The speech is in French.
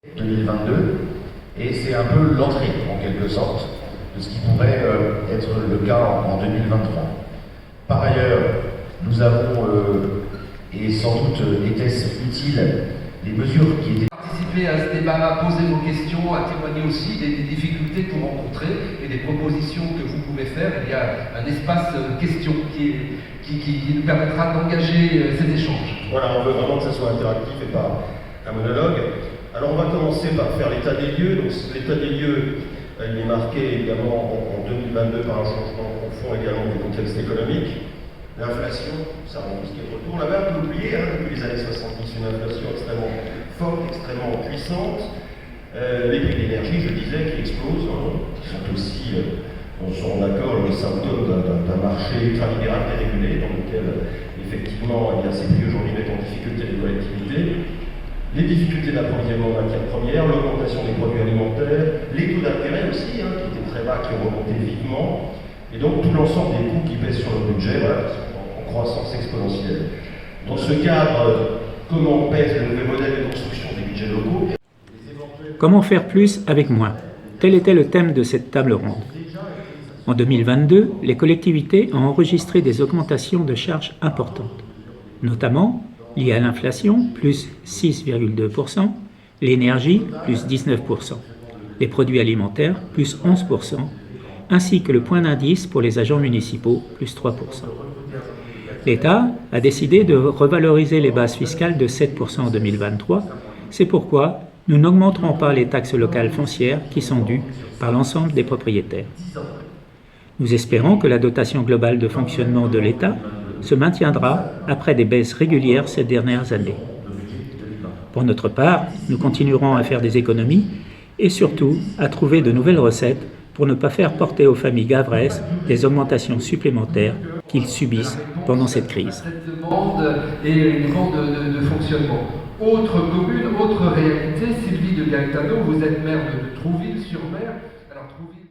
2022, et c'est un peu l'entrée, en quelque sorte, de ce qui pourrait être le cas en 2023. Par ailleurs, nous avons, et sans doute était-ce utile, les mesures qui étaient... Participer à ce débat, à poser vos questions, à témoigner aussi des difficultés que vous rencontrez et des propositions que vous pouvez faire. Il y a un espace questions qui nous permettra d'engager ces échanges. Voilà, on veut vraiment que ça soit interactif et pas un monologue. Alors on va commencer par faire l'état des lieux. Donc l'état des lieux, il est marqué évidemment en 2022 par un changement profond également du contexte économique. L'inflation, ça rend tout ce qui est retour. Là-bas, vous l'oubliez, depuis les années 70, une inflation extrêmement forte, extrêmement puissante. Les prix de l'énergie, je disais, qui explosent, qui sont aussi, on se rend d'accord, le symptôme d'un marché ultra-libéral dérégulé, dans lequel, effectivement, ces prix aujourd'hui mettent en difficulté les collectivités. Les difficultés d'approvisionnement en matières premières, l'augmentation des produits alimentaires, les taux d'intérêt aussi, qui étaient très bas, qui ont remonté vivement, et donc tout l'ensemble des coûts qui pèsent sur le budget, voilà, en croissance exponentielle. Dans ce cadre, comment pèse le nouvel modèle de construction des budgets locaux? Comment faire plus avec moins? Tel était le thème de cette table ronde. En 2022, les collectivités ont enregistré des augmentations de charges importantes, notamment liées à l'inflation, plus 6,2%, l'énergie, plus 19%, les produits alimentaires, plus 11%, ainsi que le point d'indice pour les agents municipaux, plus 3%. L'État a décidé de revaloriser les bases fiscales de 7% en 2023. C'est pourquoi nous n'augmenterons pas les taxes locales foncières qui sont dues par l'ensemble des propriétaires. Nous espérons que la dotation globale de fonctionnement de l'État se maintiendra après des baisses régulières ces dernières années. Pour notre part, nous continuerons à faire des économies et surtout à trouver de nouvelles recettes pour ne pas faire porter aux familles gavresses des augmentations supplémentaires qu'ils subissent pendant cette crise. Cette demande et une demande de fonctionnement. Autre commune, autre réalité, Sylvie de Gaetano, vous êtes maire de Trouville-sur-Mer. Alors Trouville...